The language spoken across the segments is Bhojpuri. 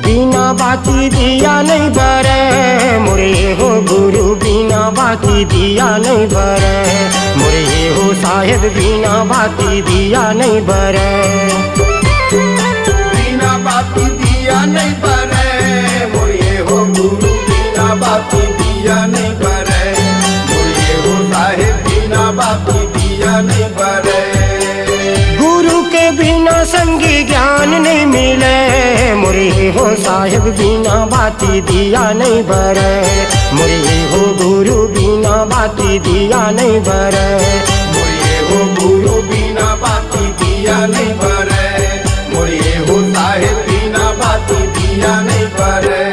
बिना बाती दिया नहीं बरे मोरे हो गुरु, बिना बाती दिया नहीं बरे मोरे हो साहेब, बिना बाती दिया नहीं बरे। बिना बाती दिया नहीं बरे मोरे हो गुरु, बिना बाती दिया नहीं बरे मोरे हो साहेब, बिना बाती दिया नहीं बरे। गुरु के बिना संगी ज्ञान नहीं मिले मोरे हो साहेब, बिना बाती दिया नहीं बरे मोरे हो गुरु, बिना बाती दिया नहीं बरे मोरे हो गुरु, बिना बाती दिया नहीं बरे मोरे हो साहेब, बिना बाती दिया नहीं बरे।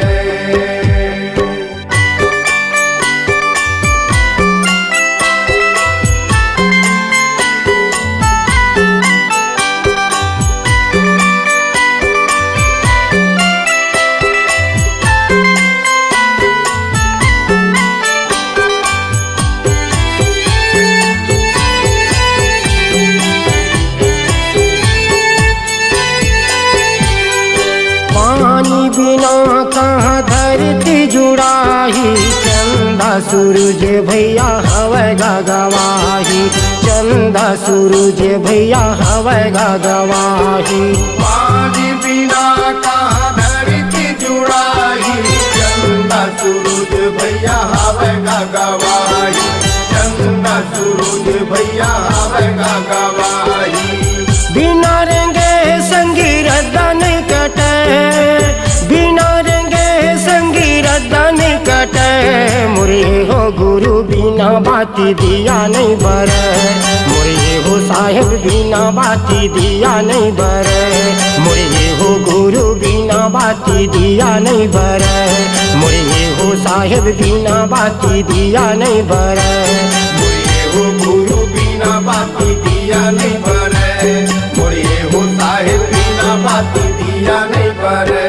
बिना कहाँ धरती जुड़ाही, चंदा सूरज भैया हवे गवाही, चंदा सूरज भैया हवे गवाही। पानी बिना कहाँ धरती जुड़ाही, चंदा सूरज भैया हवे गवाही, चंदा सूरज भैया हवे गवाही। बिना रंगे संगी रद्दा नहीं कटे, बिना रंगे संगी रद्दा नहीं कटे मोरे हो गुरु, बिना बाती दिया नहीं बरे मोरे हो साहेब, बिना बाती दिया नहीं बरे मोरे हो गुरु, बिना बाती दिया नहीं बरे मोरे हो साहेब, बिना बाती दिया नहीं बरे मोरे हो गुरु, बिना बाती दिया नहीं बरे मोरे हो साहेब, बिना बाती दिया नहीं बरे।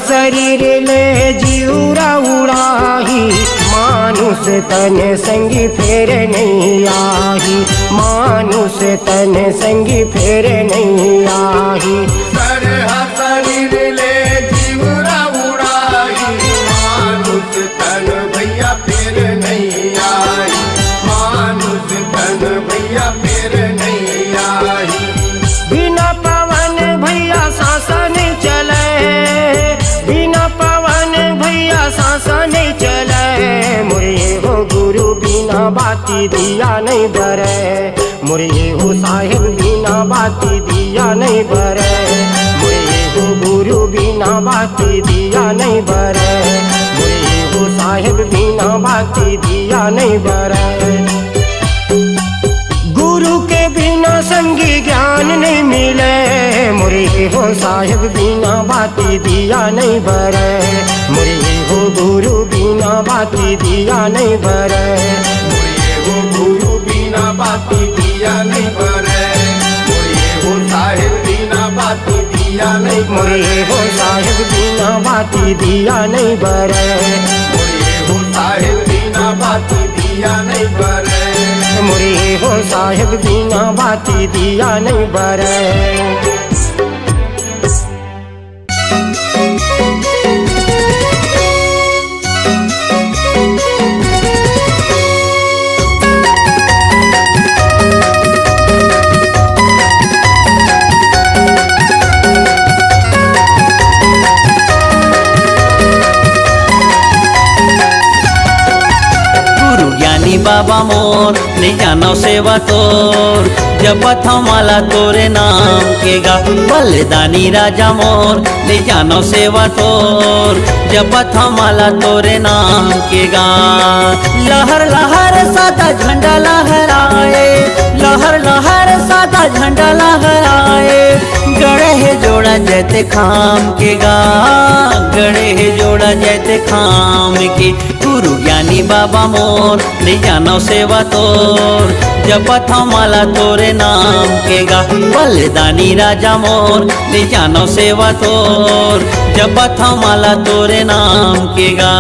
शरीर ले जीवरा उड़ाही, मानुष तन संगी फेर नहीं आही, मानुष तन संगी फेर नहीं आही। शरीर ले जीवरा उड़ाही, मानुष तन भैया फेर नहीं आई, मानुष तन भैया फेर नहीं आई। बिना पवन भैया सांसा नहीं चले, बिना पवन भैया सांसा नहीं चले मोरे हो गुरु, बिना बाती दिया नहीं बरे मोरे हो साहेब, बिना बाती दिया नहीं बरे मोरे हो गुरु, बिना बाती दिया नहीं बरे मोरे हो साहेब, बिना बाती दिया नहीं बरे। गुरु के बिना संगी ज्ञान नहीं मिले मोरे हो साहेब, बिना बाती दिया नहीं बरे मोरे हो गुरु, बिना बाती दिया नहीं बरे मोरे हो गुरु, बिना बाती दिया नहीं बरे मोरे हो साहेब, बिना बाती दिया नहीं मोरे हो साहेब, बिना बाती दिया नहीं बरे मोरे हो साहेब, बिना बाती दिया नहीं बरे मोरे हो साहेब, बिना बाती दिया नहीं बरे। बाबा मोर ले जानो सेवा तोर, जपत हमारा तोरे नाम के गा, बलिदानी राजा मोर ले जानो सेवा तोर, जपत हमारा तोरे नाम के गा। लहर लहर सादा झंडा लहराए, लहर लहर सादा झंडा लहराए, गड़े है जोड़ा जैते खाम के गा, गड़े है जोड़ा जैते खाम के। गुरु ज्ञानी बाबा मोर ले जानो सेवा तोर, जपत माला तोरे नाम के गा। बलिदानी राजा मोर ले जानो सेवा तोर, जपत माला तोरे नाम के गा।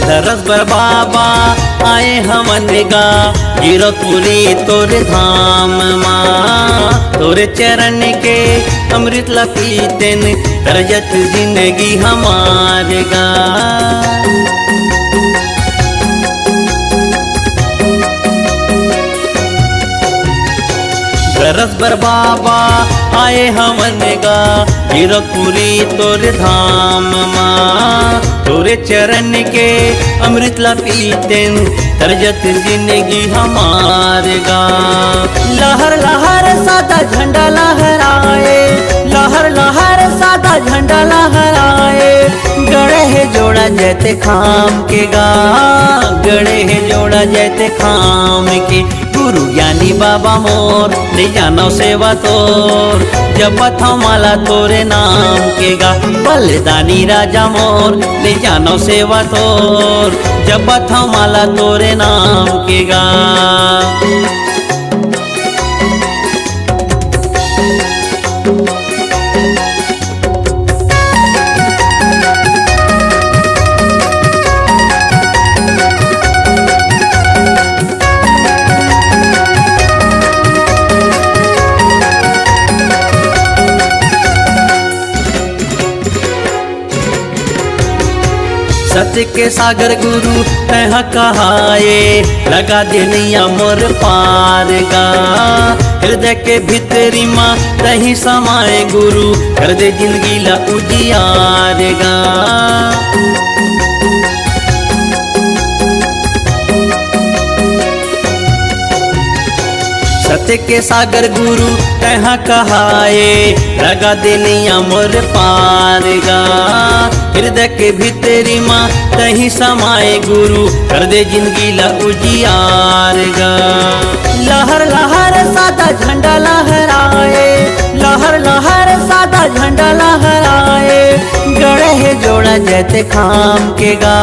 दरस बर बाबा आए हमन गा, जीरकपुरी तोरे धाम माँ। तोरे चरण के अमृत ला पीतेन, करजत जिंदगी हमार गा। दरस बर बाबा आए हमन गा, जीरकपुरी तोरे धाम माँ। तोरे चरण के अमृत ला पीतेन, तरजत जिंदगी हमार गा। लहर लहर सादा झंडा लहराए, लहर लहर सादा झंडा लहराए। गड़े है जोड़ा जैते खाम के गा, गड़े है जोड़ा जैते खाम के। गुरु ज्ञानी बाबा मोर ले जानो सेवा तोर, जपत माला तोरे नाम के गा। बलिदानी राजा मोर ले जानो सेवा तोर, जपत माला तोरे नाम के गा। सत्य के सागर गुरु तह कहाए, लगा देनिया मोर पार गा। हृदय के भीतरी माँ तही समाए गुरु, कर दे जिंदगी ला उजियार गा। सत्य के सागर गुरु तह कहाए, लगा देनिया मोर पार गा। हृदय के भीतरी माँ तही समाए गुरु, कर दे जिंदगी ला उजियार गा। लहर लहर सादा झंडा लहराए, लहर लहर सादा झंडा लहराए। गड़े है जोड़ा जैते खाम के गा,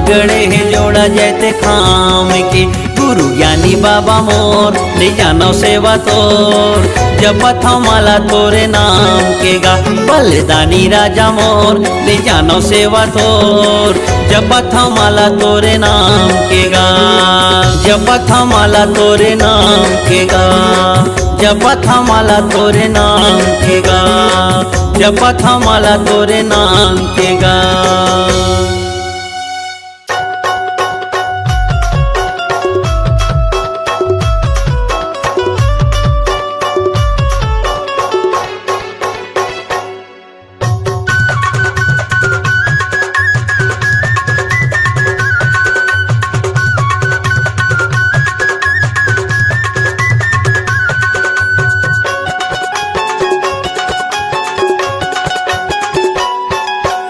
गड़े है जोड़ा जैते खाम के। गुरु ज्ञानी बाबा मोर ले जानो सेवा तोर, जपत माला तोरे नाम के गा। बलिदानी राजा मोर ले जानो सेवा तोर, जपत माला तोरे नाम के गा। जपत माला तोरे नाम के गा, जपत माला तोरे नाम के गा, जपत माला तोरे नाम के गा।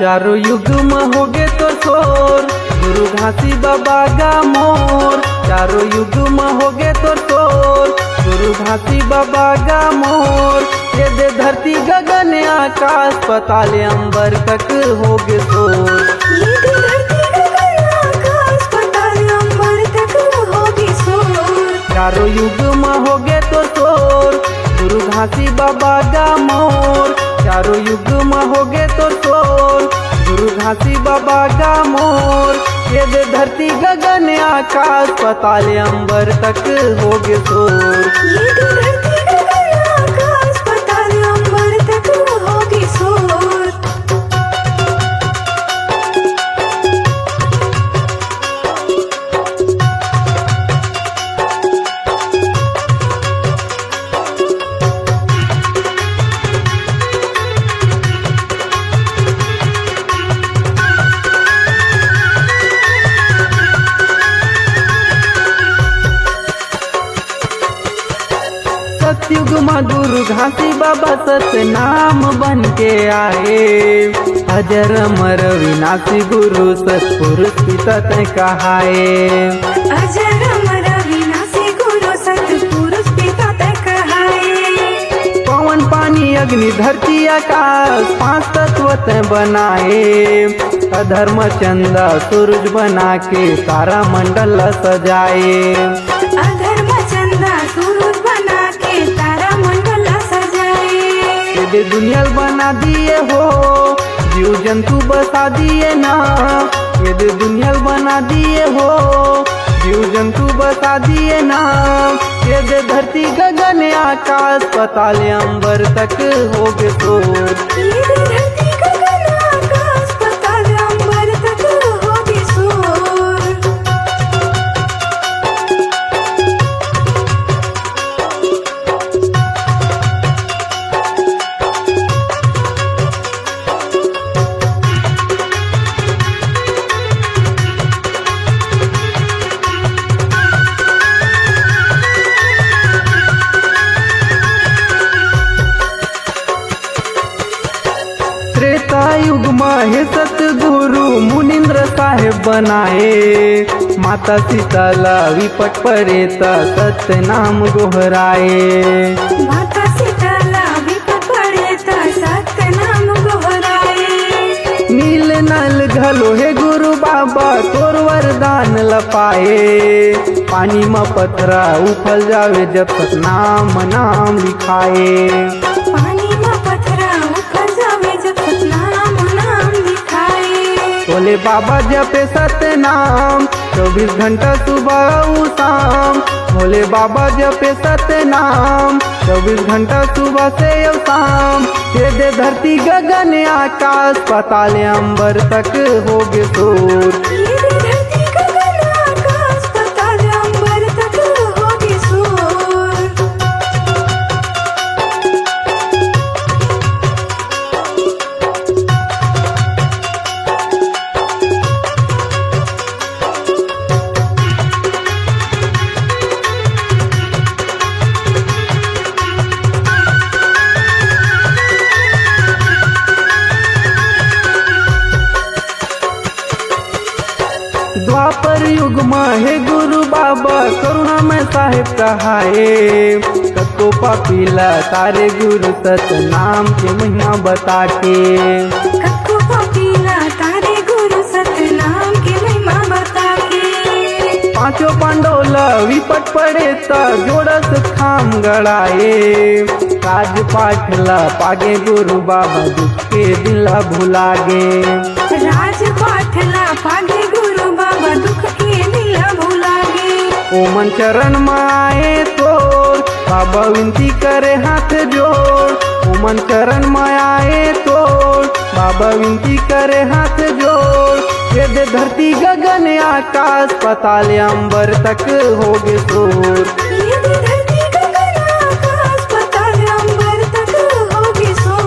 चारों युग में होगे तो शोर, गुरु घासी बाबा गा मोर। चारों युग में होगे तो शोर, गुरु घासी बाबा गा मोर। ये दे धरती गगन आकाश पताल अंबर तक होगे शोर, ये दे धरती गगन आकाश पताल अंबर तक होगे शोर। चारों युग में होगे तो शोर, गुरु घासी बाबा गा मोर। चारों युग में होगे तो शोर, गुरु घासी बाबा गा मोर। ये दे धरती गगन आकाश पताल अंबर तक होगे शोर, ये दे धरती गगन आकाश पताल अंबर तक होगे शोर। सतयुग में गुरु घासी बाबा सतनाम बन के आए। अजर अमर विनाशी गुरु सतपुरुष पिता तय कहाए। अजर अमर विनाशी गुरु सतपुरुष पिता तय कहाए। पवन पानी अग्नि धरती आकाश पांच तत्व तय बनाए। अधर्म चंदा सूरज बना के तारा मंडल सजाए। अधर्म चंदा सूरज बना के तारा मंडल सजाए। ये दुनिया बना दिए हो जीव जंतु बसा दिए ना। ये दुनिया बना दिए हो जीव जंतु बसा दिए ना। ये धरती गगन आकाश पाताल अंबर तक हो गए शोर। ये धरती गगन आकाश पाताल अंबर तक होगी शोर। त्रेता युग में हे सतगुरु मुनिंद्र साहेब बनाए। माता सीताला विपट परेता सत्य नाम गोहराए। माता सीताला विपत पड़े ता सत्य नाम गोहराए। नील नल घलो हे गुरु बाबा तोर वरदान लपाए। पानी में पथरा उफल जावे जब तक नाम नाम लिखाए। पानी में पथरा उखड़ जावे जब तक नाम नाम लिखाए। बोले बाबा जपे सत्य नाम 24 घंटा सुबह उ शाम। भोले बाबा जपे सत्य नाम 24 घंटा सुबह से और शाम। ये दे धरती गगन आकाश पाताल अंबर तक हो गए शोर। ये धरती गगन आकाश पाताल अंबर तक होगी शोर। द्वापर युग में हे गुरु बाबा करुणा में साहेब कहाए। कतो पापीला तारे गुरु सत नाम के महिमा बता के। कक्को पपीला तारे गुरु सत्य नाम की महिमा बता के। पांचों पांडोला विपट पड़े ता जोड़स खाम गड़ाए। राज पाठला पागे गुरु बाबा दुख के दिला भुलागे। राज पाठला पागे गुरु बाबा दुख के दिला भुलागे। ओमन चरण में आए तोर बाबा विनती करे हाथ जोड़। ओमन चरण में आए तोर बाबा विनती करे हाथ जोड़। ये दे धरती गगन आकाश पाताल अंबर तक हो गए शोर। ये धरती गगन आकाश पाताल अंबर तक होगी शोर।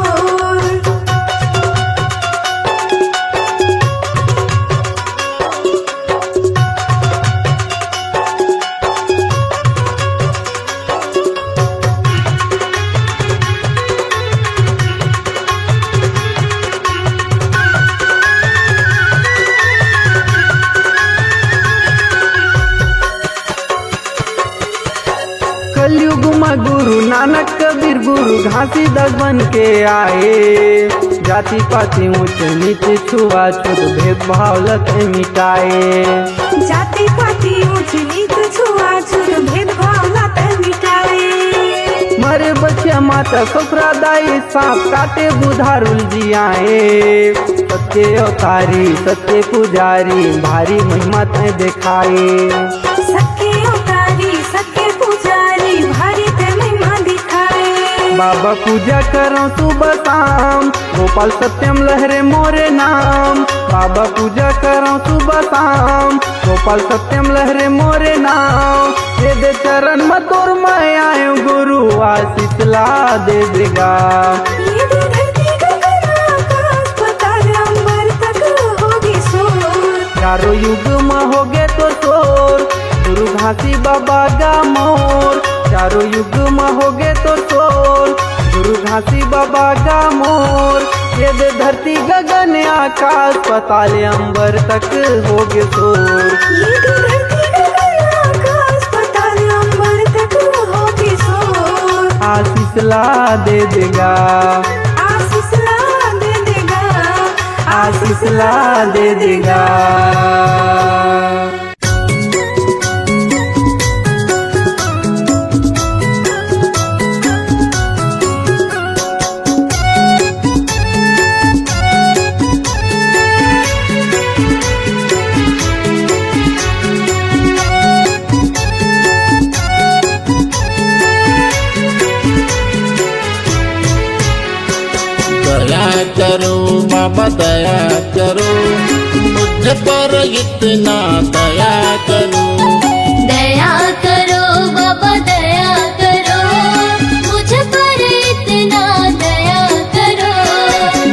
कलयुग में गुरु नानक कबीर गुरु घासीदास बन के आए। जाति पाति ऊंच नीच छुआछूत भेदभाव लत मिटाए। जाति पाति ऊंच नीच छुआछूत भेदभाव लत मिटाए। मरे बच्चा माता ससुरा दाई सांप काटे बुधारुल जियाए। सत्य अवतारी सत्य पुजारी भारी महिमा तय दिखाए। सत्य अवतारी सत्य पुजारी भारी ते महिमा दिखाए। बाबा पूजा करो सुबह शाम गोपाल सत्यम लहरे मोरे नाम। बाबा पूजा करो सुबह शाम गोपाल सत्यम लहरे मोरे नाम। ये दे चरण में तोर मैं आयो गुरु आशीष ला दे देगा। ये धरती गगन आकाश पाताल अंबर तक होगी शोर। चारों युग में हो गए तो शोर गुरु घासी बाबा गा मोर। चारों युग में होगे तो शोर, गुरु घासी बाबा का मोर। ये दे धरती गगन आकाश पाताल अंबर तक होगे शोर। ये तो धरती गगन आकाश पाताल अंबर तक होगी शोर। आशीष ला दे देगा, आशीष ला दे देगा, आशीष ला दे देगा। दया करो बाबा दया करो, मुझ पर इतना दया करो। दया करो बाबा दया करो, मुझ पर इतना दया करो।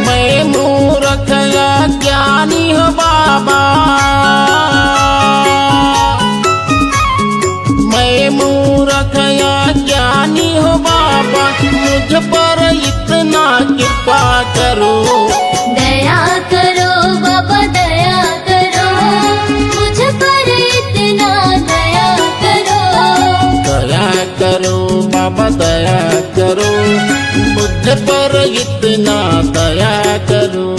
मैं मूर्ख या ज्ञानी हो बाबा, मैं मूर्ख या ज्ञानी हो बाबा, मुझ पर इतना कृपा करो। दया करो बाबा दया करो, मुझ पर इतना दया करो। दया करो बाबा दया करो, मुझ पर इतना दया करो।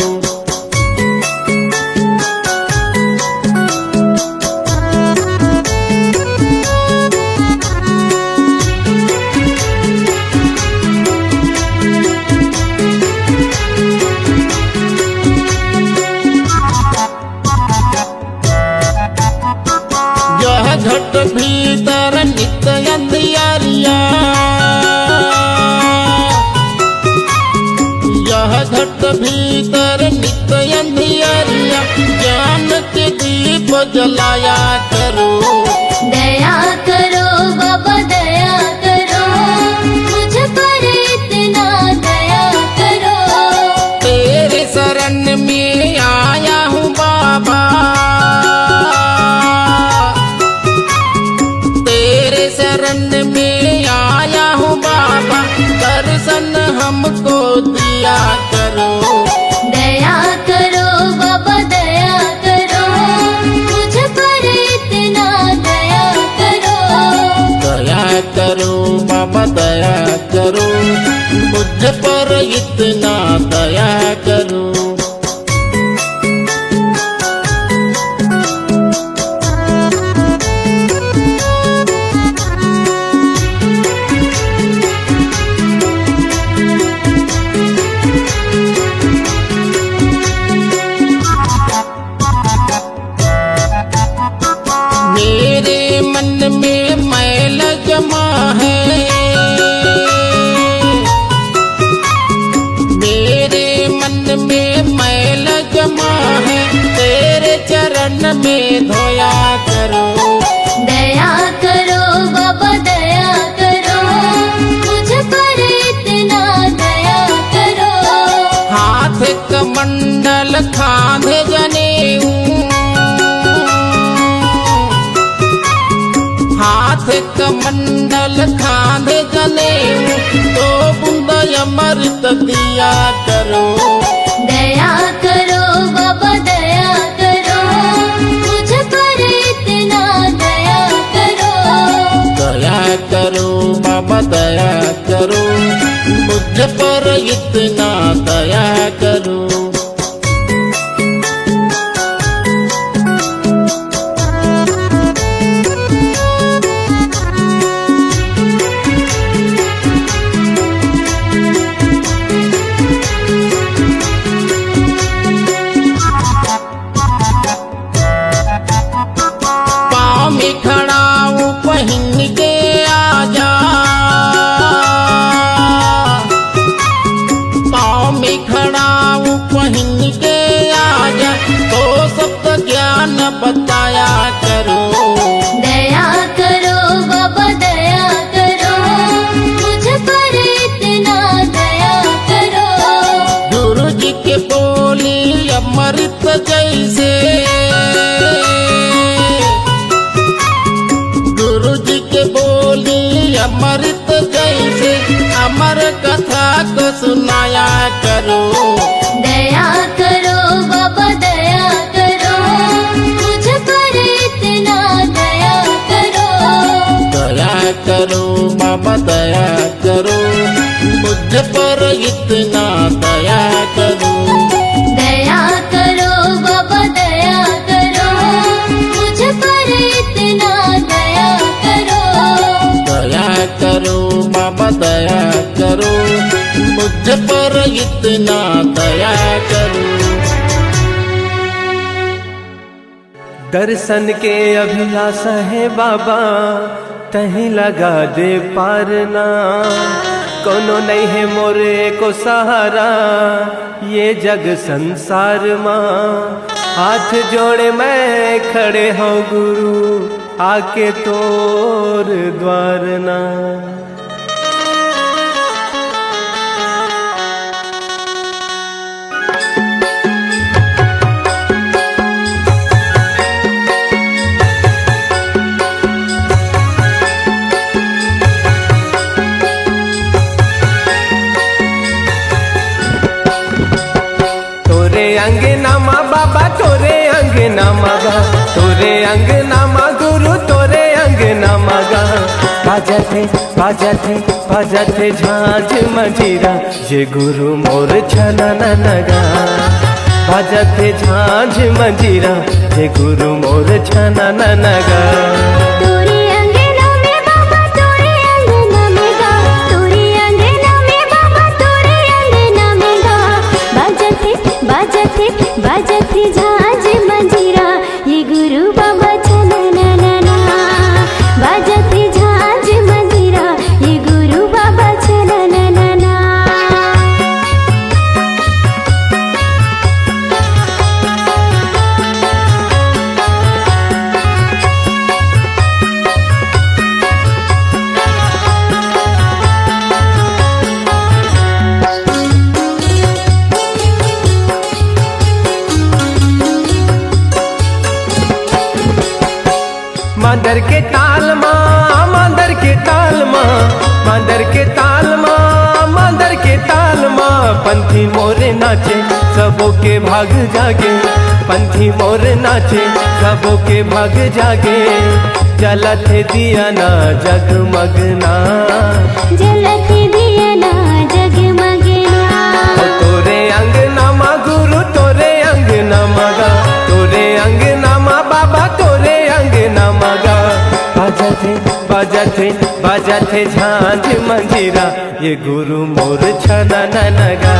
यह घट भीतर नित्य अंधियारिया, यह घट भीतर नित्य अंधियारिया, ज्ञान के दीप जलाया करो। दया करो बाबा दया करो, मुझ पर इतना दया करो। तेरे शरण में आया हूँ बाबा, तेरे शरण में आया हूँ बाबा, दर्शन हमको दिया करो। दया करो बाबा दया करो, मुझ पर इतना दया करो। दया करो बाबा दया करो, मुझ पर इतना दया करो। मेरे मन में मैल जमा है, मेरे मन में मैल जमा है, तेरे चरण में धोया करो। दया करो बाबा दया करो, मुझ पर इतना दया करो। हाथ कमंडल खांधे जनेऊ, हाथ कमंडल खांधे जनेऊ, तो बूंद अमृत दिया करो। दया करो बाबा दया करो, मुझ पर इतना दया करो। दया करो बाबा दया करो, मुझ पर इतना दया करो। पाँव में खड़ा हूँ पहन के आजा, पाँव में खड़ा अमृत जैसे अमर कथा को सुनाया करो। दया करो बाबा दया करो, मुझ पर इतना दया करो। दया करो बाबा दया करो, मुझ पर इतना दया करो। दया करो बाबा दया करो, मुझ पर इतना दया करो। दया करो बाबा दया करो, मुझ पर इतना दया करो। दर्शन के अभिलाषा है बाबा, तहीं लगा दे पारना। कोनो नहीं है मोरे को सहारा, ये जग संसार माँ। हाथ जोड़े मैं खड़े हो गुरु, आके तोर द्वार ना। अंगनामा बाबा तोरे अंगनामा गा, तोरे अंगनामा गुरु तोरे अंगनामा गा। बाजते झांझ मंजीरा, ये गुरु मोर छनन नगा। बाजते झांझ मंजीरा, ये गुरु मोर छनन नगा। तोरे अंगना में बाबा तोरे अंगना में गा, तोरे अंगना में बाबा तोरे अंगना में गा। बाजते झांझ मंजीरा, ये गुरु बाबा छनननना। बाजते झांझ मंजीरा, ये गुरु बाबा छनननना। मांदर के ताल माँ, मांदर के ताल माँ, मांदर के ताल माँ, मांदर के ताल माँ। पंथी मोरे नाचे सबों के भाग जागे, पंथी मोरे नाचे सबों के भाग जागे। जलत दिया ना जगमगना, जलत दिया ना जगमगना। तोरे अंगना माँ गुरु तोरे अंगना मगा, तोरे अंगना माँ बाबा तोरे अंगना मगा। बाजते झांझ मंजीरा, ये गुरु मोर छनन नगा।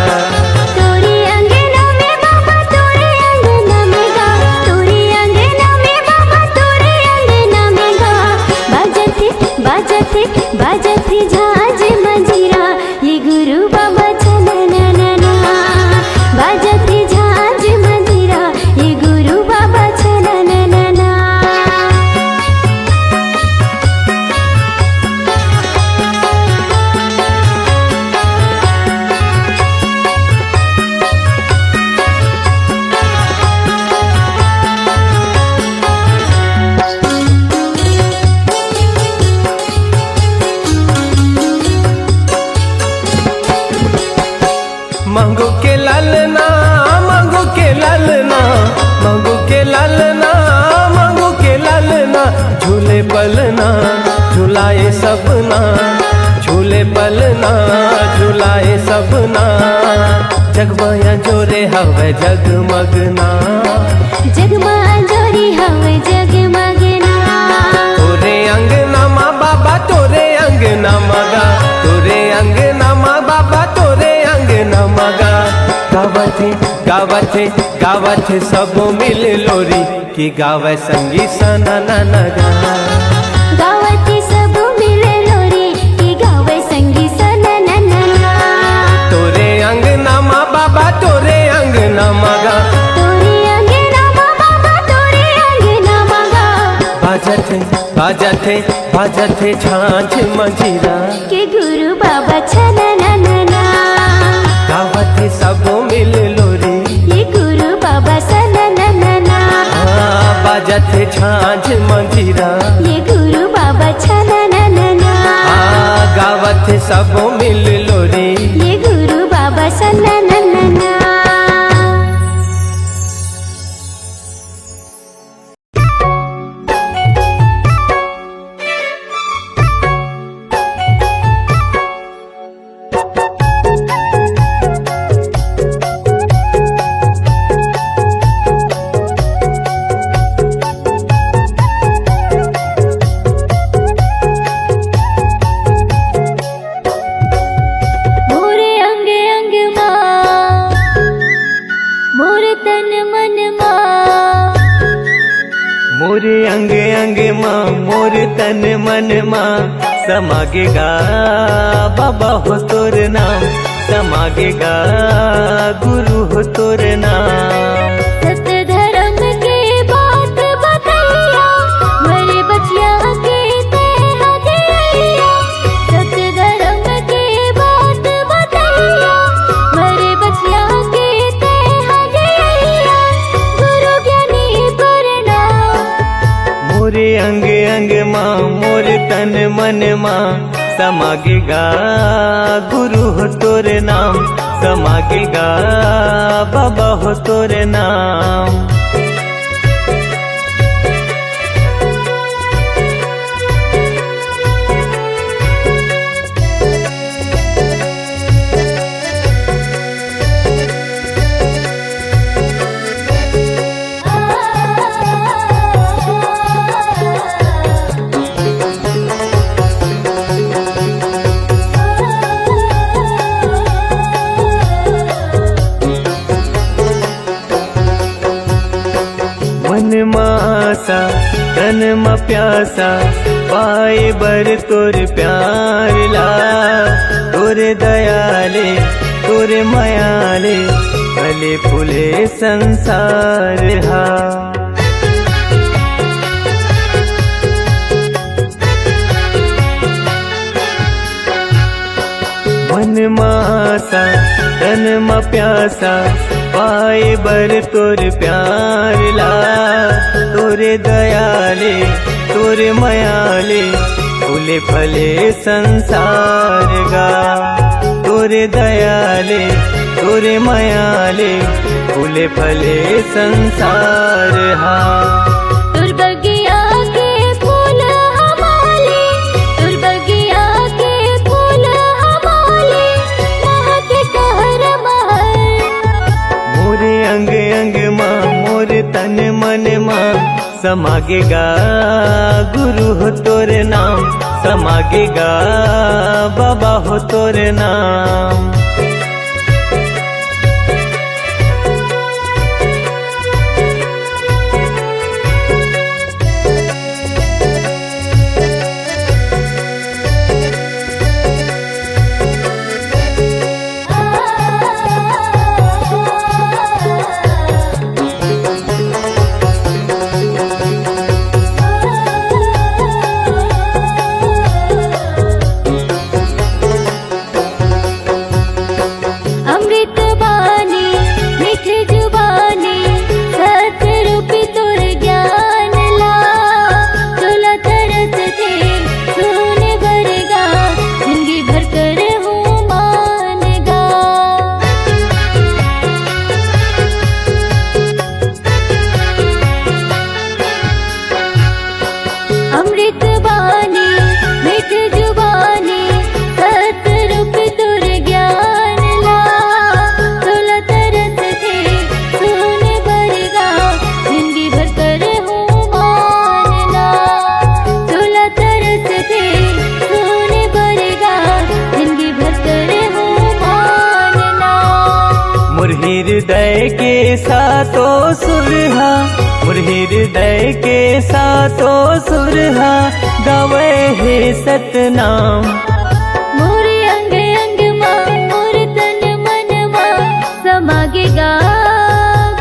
तोरे अंगना में बाबा तोरे अंगना में गा, तोरे अंगना में बाबा तोरे अंगना में गा। बाजते झांझ मंजीरा, ये गुरु बाबा छनननना। बाजते झांझ मंजीरा, ये गुरु बाबा छनननना। मंगू के ललना, मंगू के ललना, मंगू के ललना, मंगू के ललना। झूले पलना झुलाए सबना, झूले पलना झुलाए सबना। जगमाया जोरे हवे जगमगना, जगमा जोरी हवे जगमगना। तोरे अंगना माँ बाबा तोरे अंगना मगा, तोरे अंगना माँ बाबा तोरे अंगना मगा। गावथे सब मिल लोरी, की गावे संगी सननन गा। गावते सब मिले लोरी, की गावे संगी सनननना। तोरे अंगना माँ बाबा तोरे अंगना मगा, तोरे अंगना माँ बाबा तोरे अंगना मगा। बाजते झांझ मंजीरा, के गुरु बाबा छनननना। गावथे सब मिल लोरी, ये गुरु बाबा सनननना। बाजते झांझ मंजीरा, ये गुरु बाबा छनननना। सब मिल लो रे। ये गुरु बाबा सन्ना नन्ना। मोरे अंग अंग माँ मोर तन मन माँ समागेगा बाबा हो तोर नाम, समागेगा गुरु हो तोर नाम। सत्य धर्म के बात बतैया मेरे बचिया के ते हदिया। सत्य धर्म के बात बतैया मेरे बचिया के ते हदिया। गुरु ज्ञानी प्रणाम। मोरे अंग अंग माँ मोर तन मन माँ समागेगा गुरु हो तोर नाम, समागेगा बाबा हो तोर नाम। मन मासा तन म प्यासा पाए बर तोर प्यार ला। तोरे दयाले तोरे मायाले फले फूले संसार हा। मन मासा तन म प्यासा पाए बर तोर प्यार ला। तोरे दयाले तोरे मायाले फूले फले संसार गा। तोरे दयाले तोरे मायाले फूले फले संसार हा। तुर बगिया के फूल हमारे, तुर बगिया के फूल हमारे, महक कहर महर। मोरे अंग अंग माँ मोरे तन मन माँ समागेगा गुरु हो तोर नाम, समागेगा बाबा हो तोर नाम। अमृत बानी मीठ जुबानी सत्य रूपी तुर ज्ञान ला। चोला तरस थे सुने बरगा जिंदगी भर कर हूँ मानगा। अमृत बानी मीठ जुबानी सत्य रूपी तुर ज्ञान ला। चोला तरस थे सुने बरगा जिंदगी भर कर हूँ मानना। चोला तरस थे सुने बरगा जिंदगी भर कर हूँ मानना। मोर हृदय के सातो सुरहा, मोर हृदय के सातो सुरहा गावे हे सतनाम। मोरे अंग अंग माँ मोर तन मन माँ समागेगा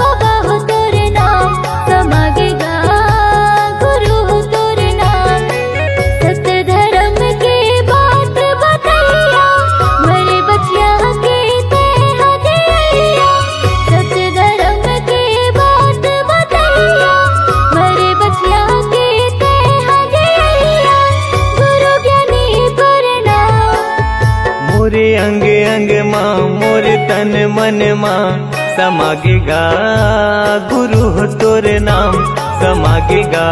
बाबा हो तोर नाम, समागेगा गुरु हो तोर नाम। सत्य धर्म के बात बतैया मेरे बचिया के ते हदिया। सत्य धर्म के बात बतैया मेरे बचिया के ते हदिया। गुरु ज्ञानी प्रणाम। अंग अंग माँ मोर तन मन माँ समागेगा गुरु हो तोरे नाम समागेगा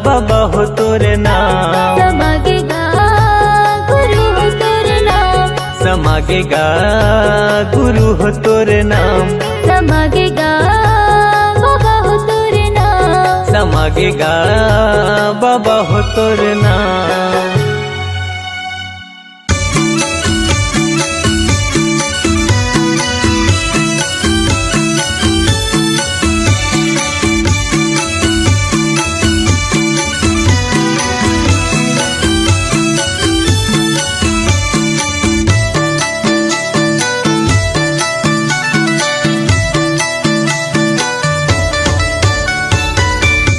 बाबा हो तोरे नाम समागेगा गुरु हो तोरे नाम समागेगा गुरु हो तोरे नाम समागेगा बाबा हो तोरे नाम समागेगा बाबा हो तोरे नाम।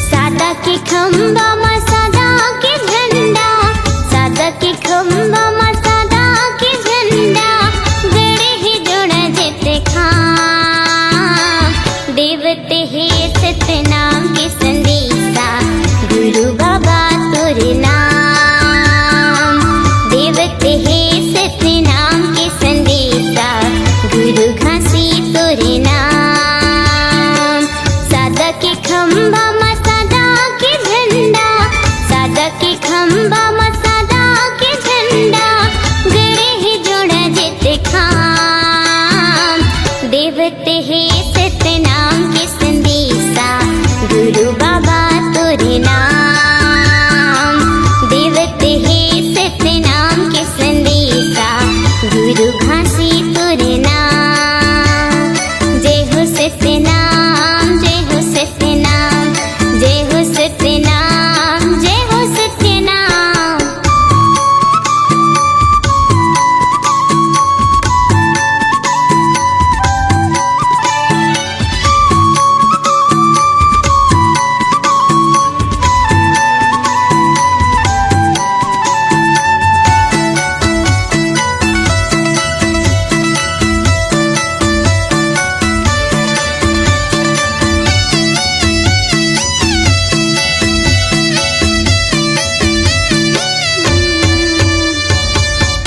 सादा के खंबा में सादा के झंडा सादा के खंबा में सादा के झंडा गड़े ही जोड़ा जेते खां देवते हे सतनाम के संदेशा गुरु बाबा तोरे नाम देवते हे सतनाम के संदेशा गुरु घासी तोरे नाम सादा के खंबा में सादा के झंडा सादा के खंबा में सादा के झंडा गड़े ही जोड़ा जेते खाम देवते हे सतनाम के संदेशा गुरु बाबा तोरे नाम देवते हे सतनाम के संदेशा गुरु घासी तोरे नाम जय हो सतनाम जय हो सतनाम जय हो सतनाम जय हो सतनाम।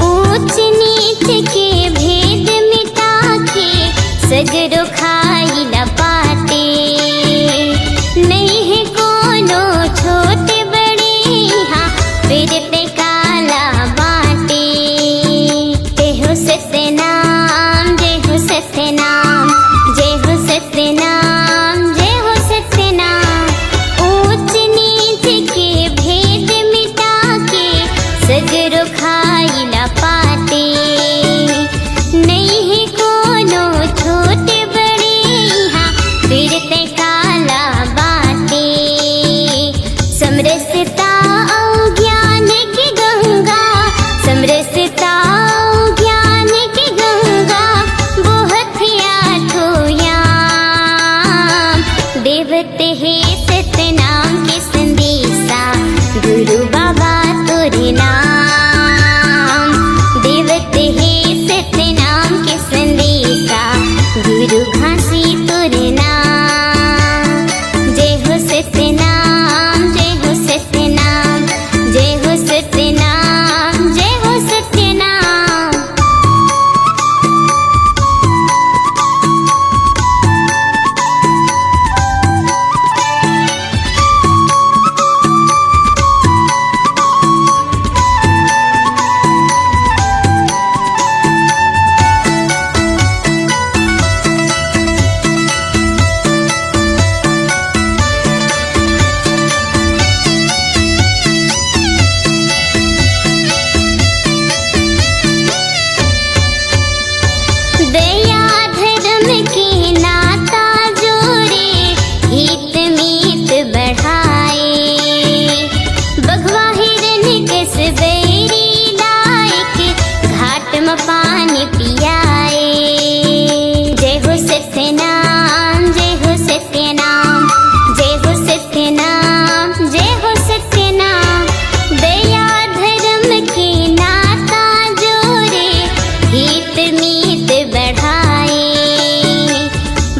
ऊंच नीच के भेद मिटा के सगरो खाई न पाते नहीं है कोनो छोटे बड़े यहाँ फिरते काला बाटे जय हो सतनाम जय हो सतनाम जय हो सतनाम जय हो सतनाम ऊंच नीच के भेद मिटा के सगरो खाई न पाते नहीं है कोनो छोटे बड़े यहाँ फिरते काला बाटे समरसता औ ज्ञान की गंगा समरसता औ ज्ञान की गंगा बहुत आठो याम देवते हे सतनाम के संदेशा गुरु बाबा तोरे नाम देवते हे सतनाम के संदेशा गुरु घासी तोरे नाम जय हो सतनाम जय हो सतनाम जय हो सतनाम जय हो सतनाम। दया धर्म के नाता जोड़े हित मीत बढ़ाए बघवा हिरन कस बैरी लायक घाट में पानी पियाए जय हो सतनाम जय हो सतनाम जय हो सतनाम जय हो सतनाम दया धर्म के नाता जोड़े हित मीत बढ़ाए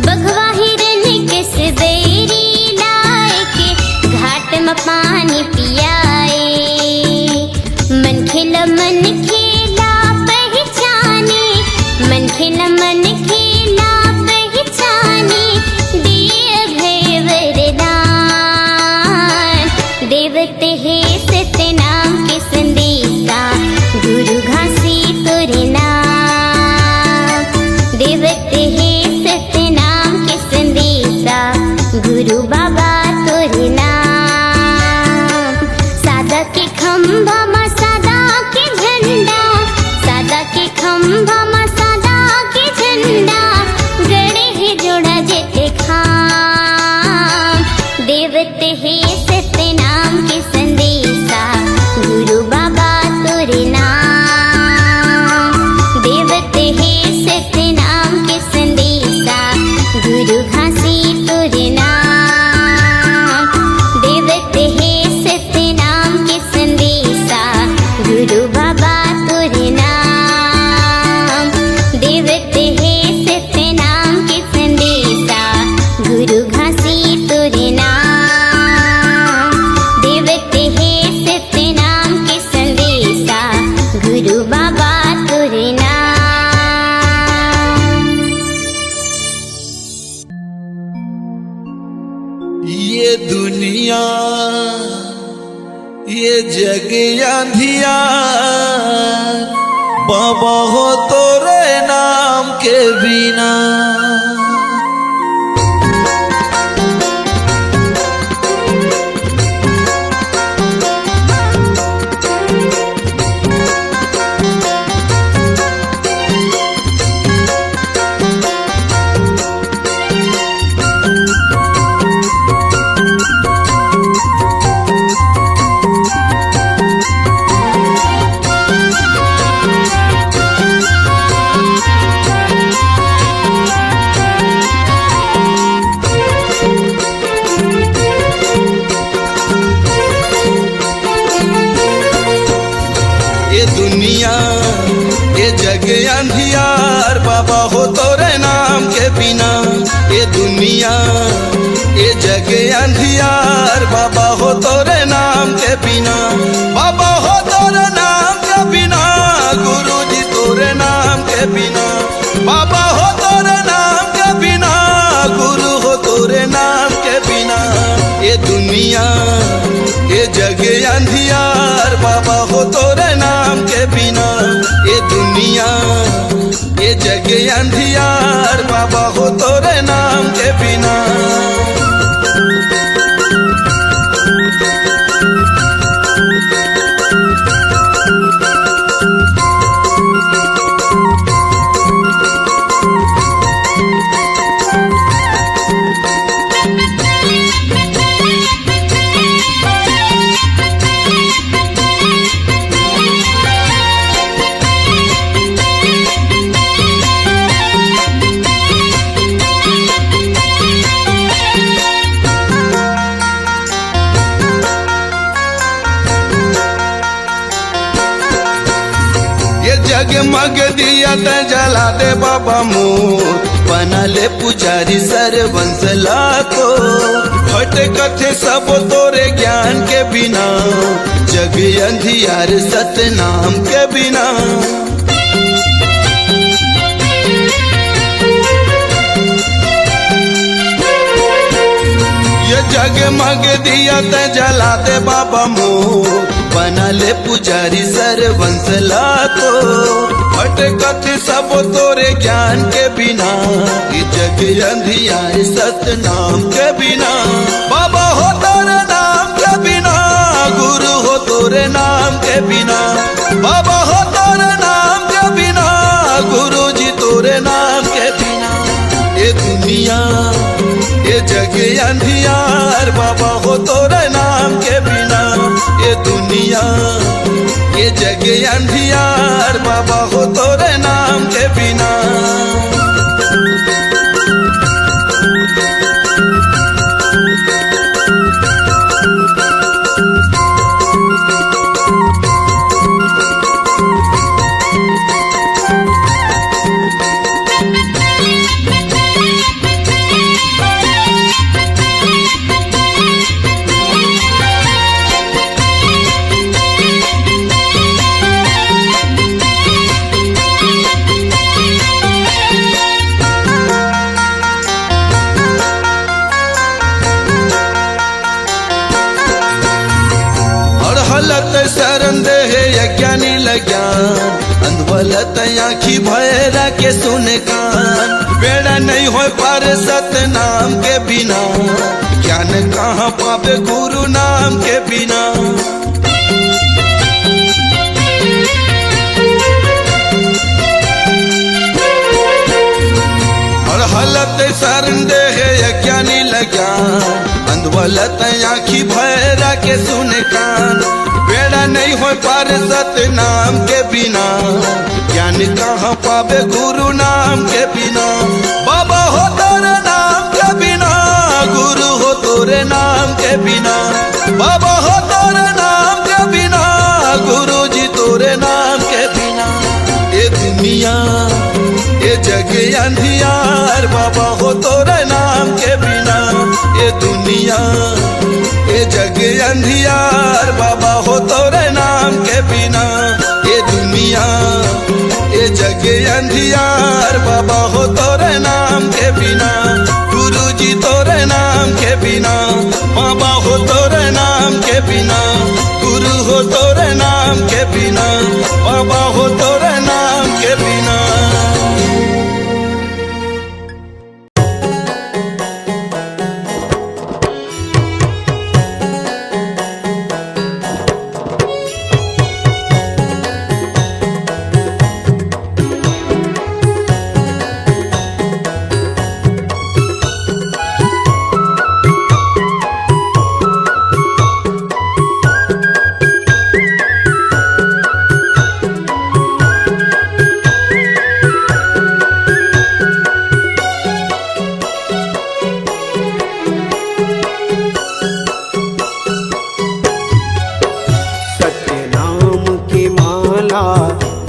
बघवा हिरन किस बैरी लायक घाट में पानी पियाए मन खिला पहचान गुरु बाबा तोरे नाम देवते है सत्य नाम के संदेशा गुरु घासी तोरे नाम देवते है सत्य नाम के संदेशा गुरु बाबा तोरे नाम। ये दुनिया ये जग अंधियार बाबा हो तोरे नाम के बिना। ये दुनिया ये जग अंधियार बाबा हो तोरे नाम के बिना। ये दुनिया ये जग अंधियार बाबा हो तोरे नाम के बिना। बाबा हो तोरे नाम के बिना गुरु जी तोरे नाम के बिना। बाबा हो तोरे नाम के बिना गुरु हो तोरे नाम के बिना। ये दुनिया ये जग अंधियार बाबा हो तोरे नाम के बिना। ये दुनिया ये जग अंधियार बाबा हो तोरे नाम के बिना। जगमग दिया त जला दे बाबा मोर बना ले पुजारी सरवंश लाखो। हट कथे सब तोरे ज्ञान के बिना जग अंधियार सत्य नाम के बिना। ये जगमग दिया त जला दे बाबा मोर बना ले पुजारी सरवंश लाखो। हट कथे सब तोरे ज्ञान के बिना ये जग अंधियार सत्य नाम के बिना। बाबा हो तोरे नाम के बिना गुरु हो तोरे नाम के बिना। बाबा हो तोरे नाम के बिना गुरु जी तोरे नाम के बिना। ये दुनिया ये जग अंधियार बाबा हो तोरे नाम के बिना। ये दुनिया ये जग अंधियार बाबा हो तोरे नाम के बिना। शरण दे यज्ञानी लज्ञान अंधवलत आँखी भैरा के सुने कान। बेड़ा नहीं हो पार सत्य नाम के बिना ज्ञान कहाँ पावे गुरु नाम के बिना। और हलत शरण दे यज्ञानी लज्ञान अंधवलत आँखी भैरा के सुने कान। बेड़ा नहीं हो पार सत्य नाम के बिना ज्ञान कहाँ पावे गुरु नाम के बिना। बाबा हो तोरे नाम के बिना गुरु हो तोरे नाम के बिना। बाबा हो तोरे नाम के बिना गुरु जी तो अंधियार बाबा हो तोरे नाम के बिना, गुरुजी तोरे नाम के बिना, बाबा हो तोरे नाम के बिना, गुरु हो तोरे नाम के बिना, बाबा हो तोरे नाम के बिना।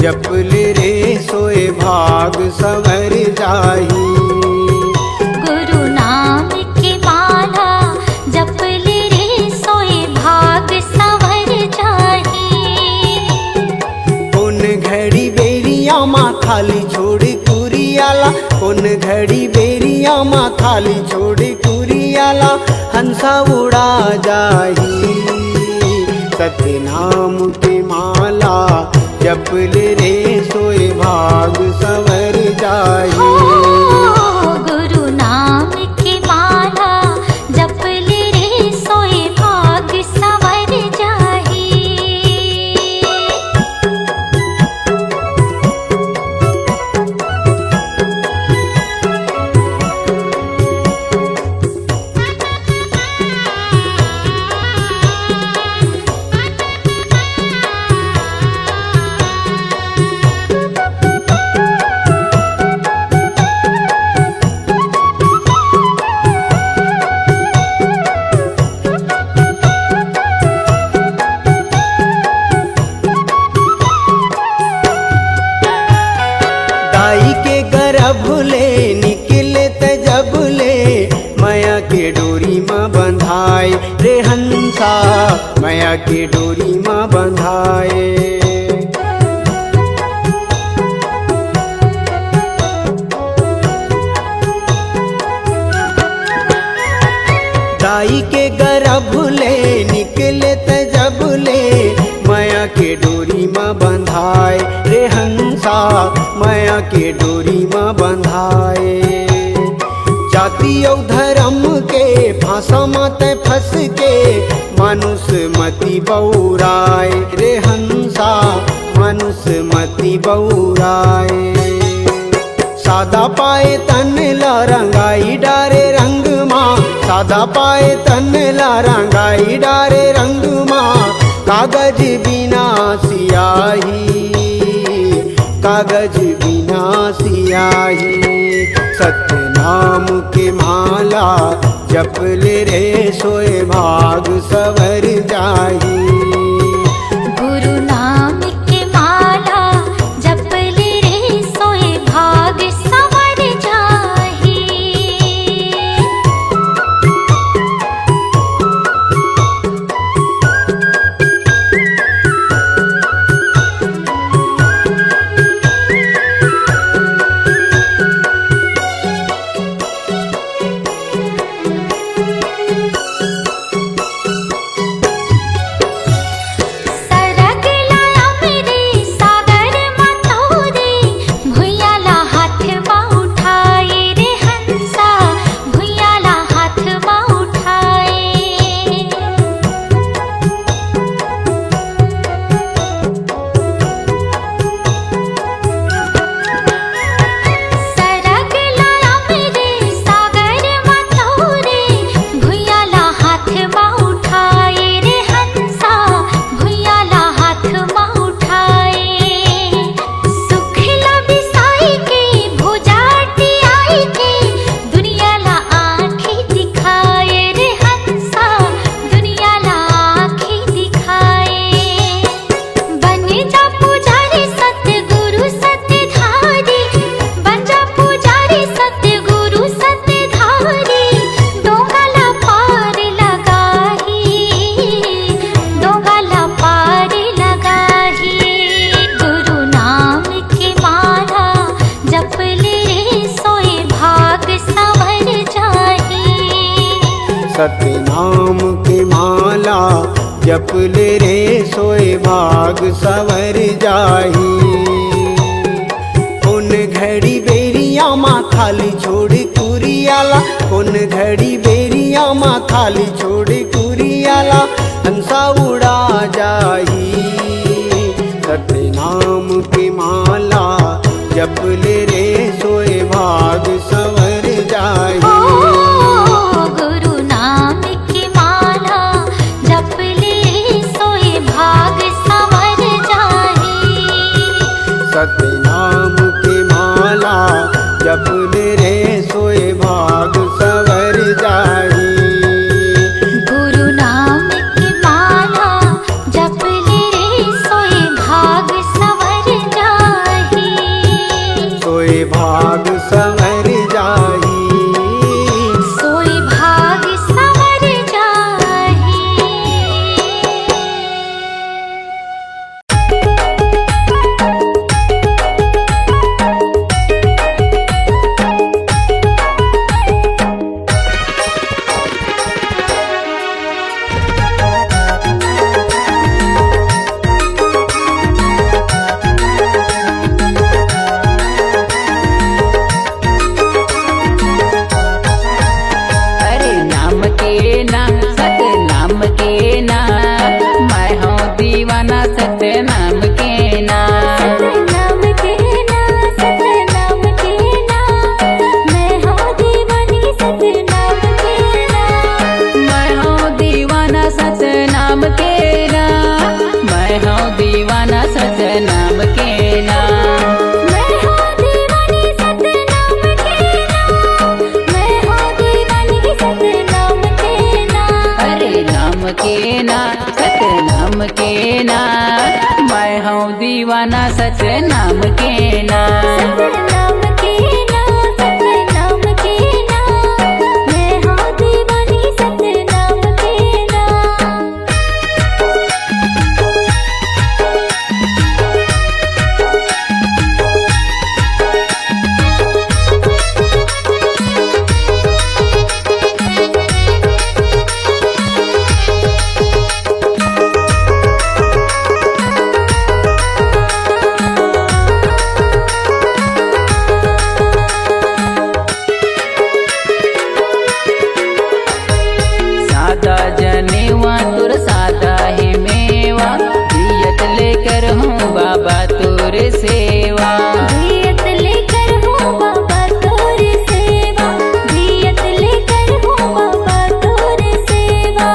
जपले रे सोए भाग सवर जाही, गुरु नाम की माला जपले रे सोए भाग सवर जाही। कौन घड़ी बेरिया माँ खाली छोड़ कुरियाला, कौन घड़ी बेरिया माँ खाली छोड़ कुरियाला, हंसा उड़ा जाही। सत्य नाम की माला जपले रे सोए भाग सवर जाही। गुरु नाम की माला जपले रे सोए भाग सवर जाही। दाई के गर्भ ले निकले तजब ले, माया के डोरी माँ बंधाए रे हंसा, माया के डोरी माँ बंधाए। दाई के गर्भ ले निकले तजब ले, माया के डोरी माँ बंधाए रे हंसा, माया के डोरी माँ बंधाए। जाति और धर्म के फांसा मत फंस के, मानुष मति बौराए रे हंसा, मानुष मति बौराए। सादा पाए तन ला रंगाई डारे रंग माँ, सादा पाए तन ला रंगाई डारे रंग माँ, कागज बिना सियाही, कागज बिना सियाही। सत्य नाम के माला जपले रे सोए भाग सवर जाही। गुरु नाम की माला जपले रे सोए भाग सवर जाही। सतनाम की माला जप ले रे सोए भाग सवर जाही। कौन घड़ी बेरिया माँ खाली छोड़ कुरियाला, कौन घड़ी बेरिया माँ खाली छोड़ कुरियाला, हंसा उड़ा जाही। सतनाम की माला जप ले रे सोए भाग सवर जाही। गुरु नाम की माला जप ले सोए भाग संवर जाही। सतनाम की माला जप ले रे सोए भाग सवर जाही। गुरु नाम की माला जप ले रे सोए भाग संवर जाही। सोए भाग सवर जाही। सोए भाग संवर जाही। अरे नाम के ना सत नाम के ना, मैं हूँ दीवाना सत नाम के ना। सतनाम के ना, सतनाम के ना, मैं हूँ दीवानी सतनाम के ना। मैं हूँ दीवाना सत नाम के ना, मैं हूँ दीवाना सत नाम के ना। मैं हूँ दीवानी सतनाम के ना, मैं हूँ दीवानी सतनाम के ना। अरे नाम के ना सत नाम के ना, मैं हूँ दीवाना सत नाम के ना। सतनाम के ना, सतनाम के ना, मैं हूँ दीवानी सतनाम के ना। सादा जनेवा तुर सादा ही मेवा, दियत लेकर हूँ बाबा तुर सेवा। दियत लेकर हूँ बाबा तोर सेवा, दियत लेकर हूँ बाबा तोर सेवा।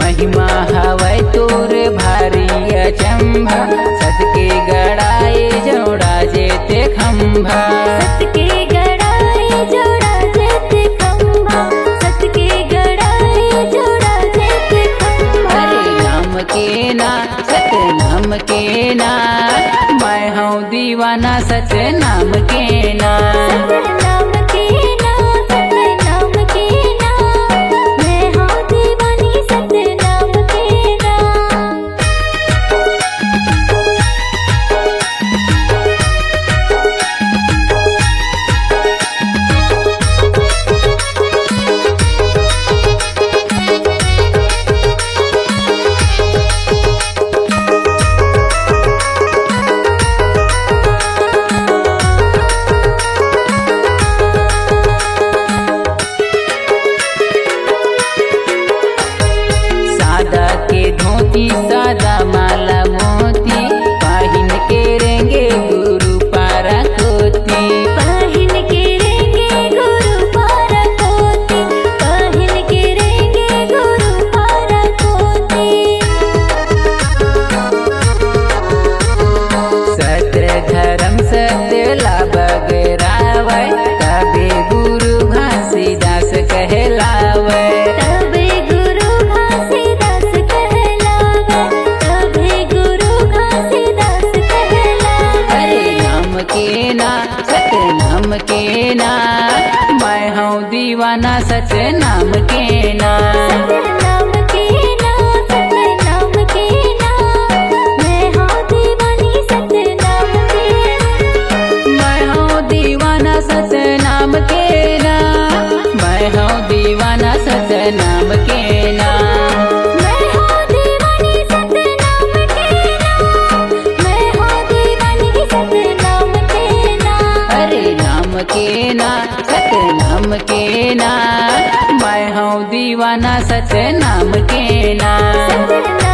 महिमा हवै तोर भारी अचंभा, सदके गड़ाए जोड़ा जेते खंभा। सत के गड़ाए जोड़ा जेते खंभा, सत के गड़ाए जोड़ा जेते खंभा। अरे नाम के ना सत नाम के ना, मैं हूँ दीवाना सच नाम के ना। सतनाम के ना, सतनाम के ना, मैं हूँ दीवानी सतनाम के ना। सादा के धोती सादा माला मोती, पाहिन के रेंगे गुरु पारा कोती। पाहिन के रेंगे गुरु पारा कोती, पाहिन के रेंगे गुरु पारा कोती। सत्य धर्म सत्य लाभ गरावै, तबे गुरु घासीदास कहलावै। तबे गुरु घासीदास कहलावै, तबे गुरु घासीदास कहलावै। अरे नाम के ना सत नाम के ना, मैं हूँ दीवाना सच नाम के ना। सतनाम के ना, सतनाम के ना, मैं हूँ दीवानी सतनाम के ना। मैं हूँ दीवाना सच नाम के ना मैं हूँ दीवाना सतनाम के ना।